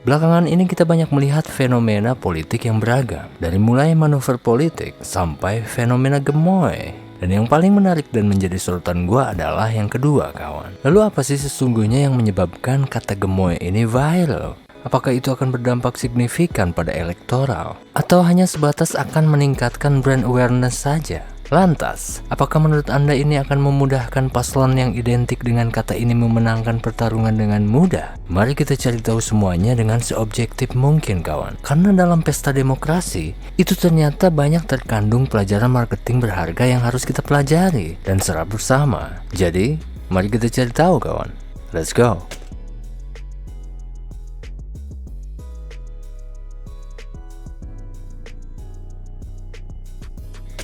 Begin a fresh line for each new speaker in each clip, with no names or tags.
Belakangan ini kita banyak melihat fenomena politik yang beragam, dari mulai manuver politik sampai fenomena gemoy. Dan yang paling menarik dan menjadi sorotan gua adalah yang kedua, kawan. Lalu apa sih sesungguhnya yang menyebabkan kata gemoy ini viral? Apakah itu akan berdampak signifikan pada elektoral? Atau hanya sebatas akan meningkatkan brand awareness saja? Lantas, apakah menurut Anda ini akan memudahkan paslon yang identik dengan kata ini memenangkan pertarungan dengan mudah? Mari kita cari tahu semuanya dengan seobjektif mungkin, kawan. Karena dalam pesta demokrasi, itu ternyata banyak terkandung pelajaran marketing berharga yang harus kita pelajari dan serap bersama. Jadi, mari kita cari tahu, kawan. Let's go!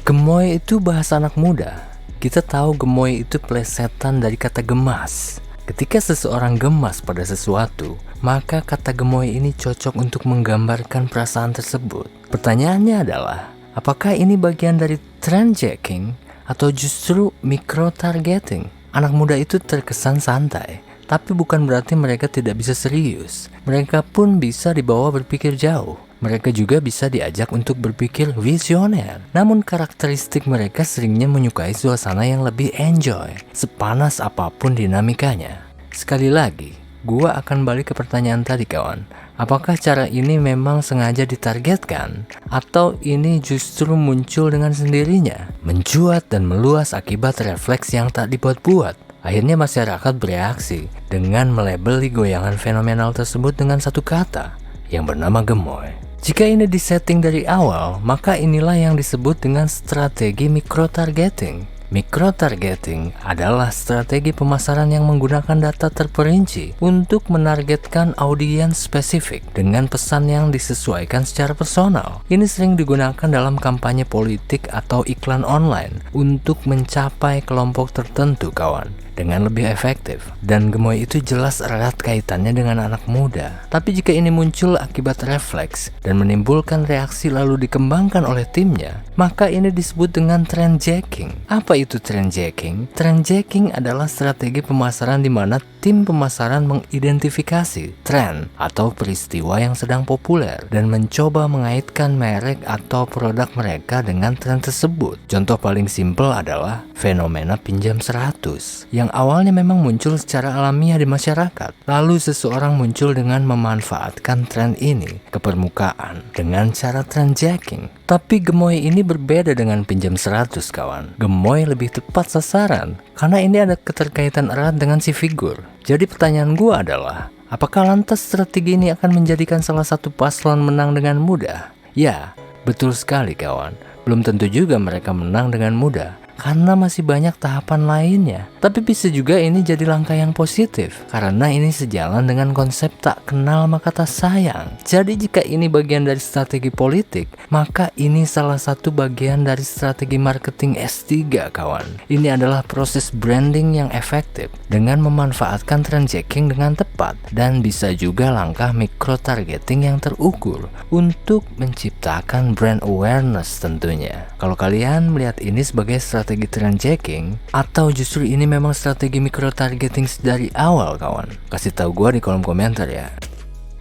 Gemoy itu bahasa anak muda. Kita tahu gemoy itu plesetan dari kata gemas. Ketika seseorang gemas pada sesuatu, maka kata gemoy ini cocok untuk menggambarkan perasaan tersebut. Pertanyaannya adalah, apakah ini bagian dari trend jacking atau justru micro-targeting? Anak muda itu terkesan santai, tapi bukan berarti mereka tidak bisa serius. Mereka pun bisa dibawa berpikir jauh. Mereka juga bisa diajak untuk berpikir visioner. Namun karakteristik mereka seringnya menyukai suasana yang lebih enjoy, sepanas apapun dinamikanya. Sekali lagi, gua akan balik ke pertanyaan tadi, kawan. Apakah cara ini memang sengaja ditargetkan? Atau ini justru muncul dengan sendirinya? Mencuat dan meluas akibat refleks yang tak dibuat-buat. Akhirnya masyarakat bereaksi dengan melabeli goyangan fenomenal tersebut dengan satu kata, yang bernama gemoy. Jika ini disetting dari awal, maka inilah yang disebut dengan strategi micro-targeting. Micro-targeting adalah strategi pemasaran yang menggunakan data terperinci untuk menargetkan audiens spesifik dengan pesan yang disesuaikan secara personal. Ini sering digunakan dalam kampanye politik atau iklan online untuk mencapai kelompok tertentu, kawan, dengan lebih efektif. Dan gemoy itu jelas erat kaitannya dengan anak muda. Tapi jika ini muncul akibat refleks dan menimbulkan reaksi lalu dikembangkan oleh timnya, maka ini disebut dengan trend jacking. Apa itu trend jacking? Trend jacking adalah strategi pemasaran di mana tim pemasaran mengidentifikasi tren atau peristiwa yang sedang populer dan mencoba mengaitkan merek atau produk mereka dengan tren tersebut. Contoh paling simpel adalah fenomena pinjam 100 yang awalnya memang muncul secara alamiah di masyarakat. Lalu seseorang muncul dengan memanfaatkan tren ini ke permukaan dengan cara trend jacking. Tapi gemoy ini berbeda dengan pinjam 100, kawan. Gemoy lebih tepat sasaran karena ini ada keterkaitan erat dengan si figur. Jadi pertanyaan gua adalah, apakah lantas strategi ini akan menjadikan salah satu paslon menang dengan mudah? Ya, betul sekali, kawan. Belum tentu juga mereka menang dengan mudah, karena masih banyak tahapan lainnya. Tapi bisa juga ini jadi langkah yang positif, karena ini sejalan dengan konsep tak kenal maka tak sayang. Jadi jika ini bagian dari strategi politik, maka ini salah satu bagian dari strategi marketing S3, kawan. Ini adalah proses branding yang efektif dengan memanfaatkan trend jacking dengan tepat, dan bisa juga langkah micro-targeting yang terukur untuk menciptakan brand awareness tentunya. Kalau kalian melihat ini sebagai strategi trend jacking atau justru ini memang strategi micro-targeting dari awal, kawan? Kasih tahu gue di kolom komentar ya.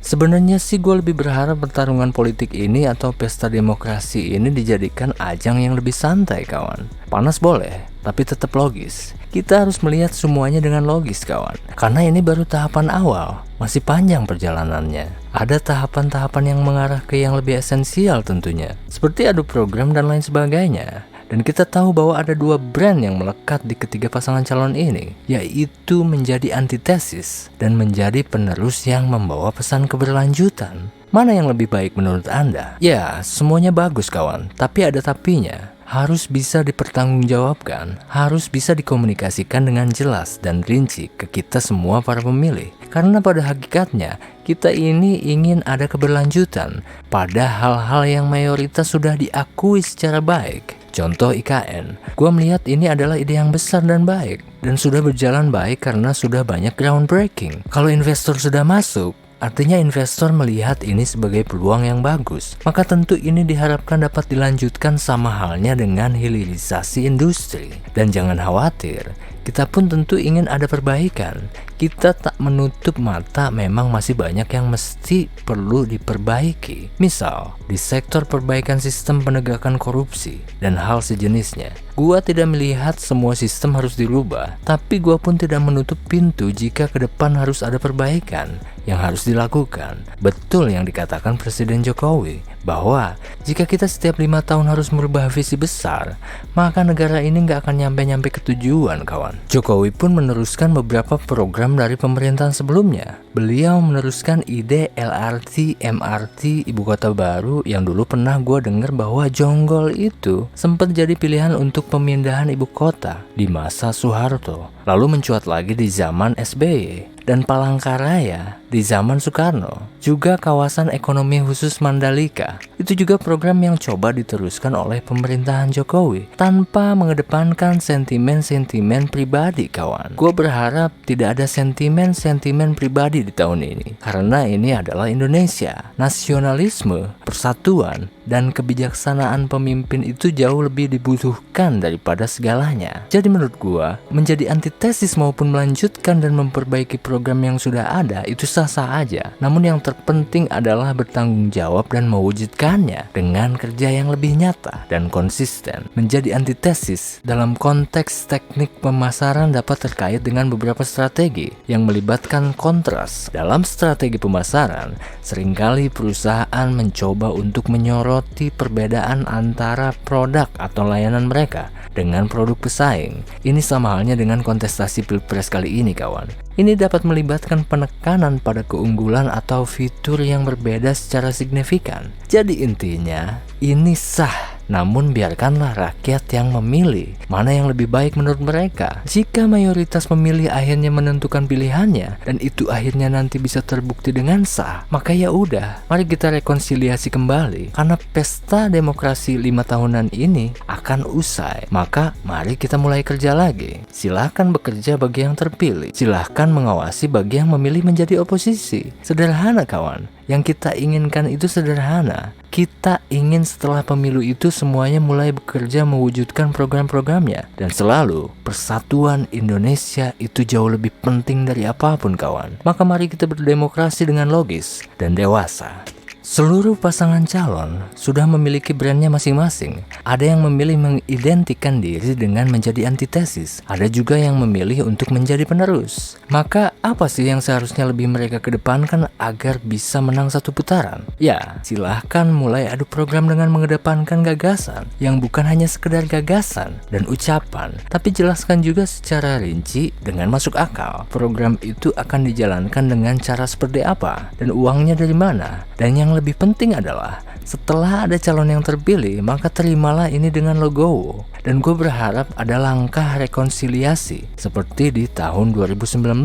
Sebenarnya sih gue lebih berharap pertarungan politik ini atau pesta demokrasi ini dijadikan ajang yang lebih santai, kawan. Panas boleh, tapi tetap logis. Kita harus melihat semuanya dengan logis, kawan. Karena ini baru tahapan awal, masih panjang perjalanannya. Ada tahapan-tahapan yang mengarah ke yang lebih esensial tentunya, seperti adu program dan lain sebagainya. Dan kita tahu bahwa ada dua brand yang melekat di ketiga pasangan calon ini, yaitu menjadi antitesis dan menjadi penerus yang membawa pesan keberlanjutan. Mana yang lebih baik menurut Anda? Ya, semuanya bagus, kawan, tapi ada tapinya. Harus bisa dipertanggungjawabkan, harus bisa dikomunikasikan dengan jelas dan rinci ke kita semua para pemilih. Karena pada hakikatnya, kita ini ingin ada keberlanjutan pada hal-hal yang mayoritas sudah diakui secara baik. Contoh IKN, gue melihat ini adalah ide yang besar dan baik, dan sudah berjalan baik karena sudah banyak groundbreaking. Kalau investor sudah masuk, artinya investor melihat ini sebagai peluang yang bagus, maka tentu ini diharapkan dapat dilanjutkan sama halnya dengan hilirisasi industri. Dan jangan khawatir, kita pun tentu ingin ada perbaikan. Kita tak menutup mata memang masih banyak yang mesti perlu diperbaiki. Misal, di sektor perbaikan sistem penegakan korupsi dan hal sejenisnya. Gua tidak melihat semua sistem harus dirubah, tapi gua pun tidak menutup pintu jika ke depan harus ada perbaikan yang harus dilakukan. Betul yang dikatakan Presiden Jokowi, bahwa jika kita setiap 5 tahun harus merubah visi besar, maka negara ini nggak akan nyampe-nyampe ke tujuan, kawan. Jokowi pun meneruskan beberapa program dari pemerintahan sebelumnya. Beliau meneruskan ide LRT, MRT, Ibu Kota Baru yang dulu pernah gue dengar bahwa Jonggol itu sempat jadi pilihan untuk pemindahan ibu kota di masa Soeharto, lalu mencuat lagi di zaman SBY, dan Palangkaraya di zaman Soekarno. Juga kawasan ekonomi khusus Mandalika, itu juga program yang coba diteruskan oleh pemerintahan Jokowi tanpa mengedepankan sentimen-sentimen pribadi, kawan. Gue berharap tidak ada sentimen-sentimen pribadi di tahun ini, karena ini adalah Indonesia. Nasionalisme, persatuan, dan kebijaksanaan pemimpin itu jauh lebih dibutuhkan daripada segalanya. Jadi menurut gue, menjadi antitesis maupun melanjutkan dan memperbaiki program yang sudah ada itu sah-sah aja. Namun yang terpenting adalah bertanggung jawab dan mewujudkannya dengan kerja yang lebih nyata dan konsisten. Menjadi antitesis dalam konteks teknik pemasaran dapat terkait dengan beberapa strategi yang melibatkan kontras. Dalam strategi pemasaran, seringkali perusahaan mencoba untuk menyoroti perbedaan antara produk atau layanan mereka dengan produk pesaing. Ini sama halnya dengan kontestasi Pilpres kali ini, kawan. Ini dapat melibatkan penekanan pada keunggulan atau fitur yang berbeda secara signifikan. Jadi intinya, ini sah. Namun biarkanlah rakyat yang memilih mana yang lebih baik menurut mereka. Jika mayoritas pemilih akhirnya menentukan pilihannya dan itu akhirnya nanti bisa terbukti dengan sah, maka ya udah, mari kita rekonsiliasi kembali. Karena pesta demokrasi 5 tahunan ini akan usai. Maka mari kita mulai kerja lagi. Silahkan bekerja bagi yang terpilih. Silahkan mengawasi bagi yang memilih menjadi oposisi. Sederhana, kawan. Yang kita inginkan itu sederhana. Kita ingin setelah pemilu itu semuanya mulai bekerja mewujudkan program-programnya. Dan selalu persatuan Indonesia itu jauh lebih penting dari apapun, kawan. Maka mari kita berdemokrasi dengan logis dan dewasa. Seluruh pasangan calon sudah memiliki brandnya masing-masing. Ada yang memilih mengidentikan diri dengan menjadi antitesis. Ada juga yang memilih untuk menjadi penerus. Maka apa sih yang seharusnya lebih mereka kedepankan agar bisa menang satu putaran? Ya, silahkan mulai adu program dengan mengedepankan gagasan yang bukan hanya sekedar gagasan dan ucapan, tapi jelaskan juga secara rinci dengan masuk akal. Program itu akan dijalankan dengan cara seperti apa dan uangnya dari mana. Dan yang lebih penting adalah setelah ada calon yang terpilih, maka terimalah ini dengan logowo. Dan gue berharap ada langkah rekonsiliasi seperti di tahun 2019.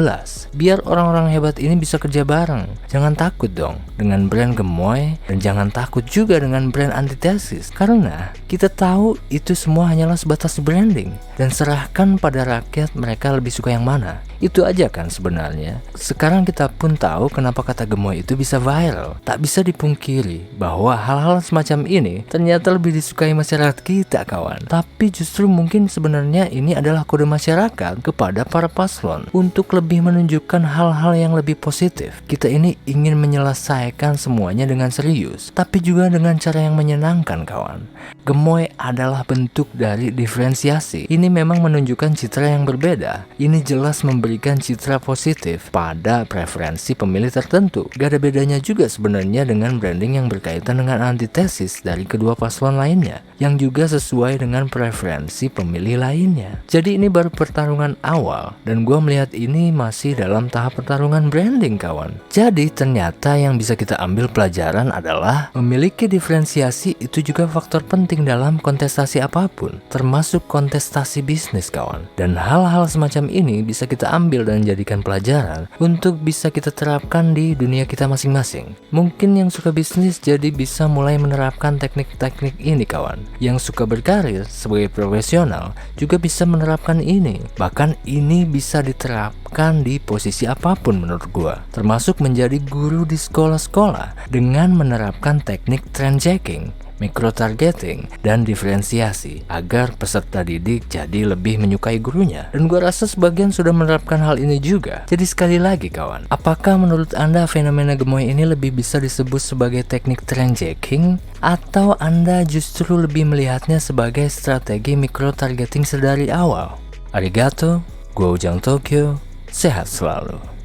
Biar orang-orang hebat ini bisa kerja bareng. Jangan takut dong dengan brand gemoy, dan jangan takut juga dengan brand antitesis. Karena kita tahu itu semua hanyalah sebatas branding. Dan serahkan pada rakyat mereka lebih suka yang mana. Itu aja kan sebenarnya. Sekarang kita pun tahu kenapa kata gemoy itu bisa viral. Tak bisa dipungkiri bahwa hal-hal semacam ini ternyata lebih disukai masyarakat kita, kawan. Tapi justru mungkin sebenarnya ini adalah kode masyarakat kepada para paslon untuk lebih menunjukkan hal-hal yang lebih positif. Kita ini ingin menyelesaikan semuanya dengan serius, tapi juga dengan cara yang menyenangkan, kawan. Gemoy adalah bentuk dari diferensiasi. Ini memang menunjukkan citra yang berbeda. Ini jelas memberikan citra positif pada preferensi pemilih tertentu. Gak ada bedanya juga sebenarnya dengan branding yang berkaitan dengan antitesis dari kedua paslon lainnya, yang juga sesuai dengan preferensi pemilih lainnya. Jadi ini baru pertarungan awal, dan gue melihat ini masih dalam tahap pertarungan branding, kawan. Jadi ternyata yang bisa kita ambil pelajaran adalah memiliki diferensiasi itu juga faktor penting dalam kontestasi apapun, termasuk kontestasi bisnis, kawan. Dan hal-hal semacam ini bisa kita ambil dan jadikan pelajaran untuk bisa kita terapkan di dunia kita masing-masing. Mungkin yang suka bisnis jadi bisa mulai menerapkan teknik-teknik ini, kawan. Yang suka berkarir sebagai profesional juga bisa menerapkan ini. Bahkan ini bisa diterapkan di posisi apapun menurut gua, termasuk menjadi guru di sekolah-sekolah dengan menerapkan teknik trend checking. micro-targeting, dan diferensiasi agar peserta didik jadi lebih menyukai gurunya. Dan gua rasa sebagian sudah menerapkan hal ini juga. Jadi sekali lagi kawan, apakah menurut Anda fenomena gemoy ini lebih bisa disebut sebagai teknik trend jacking, atau Anda justru lebih melihatnya sebagai strategi micro-targeting sedari awal? Arigato, gua Ujang Tokyo, sehat selalu.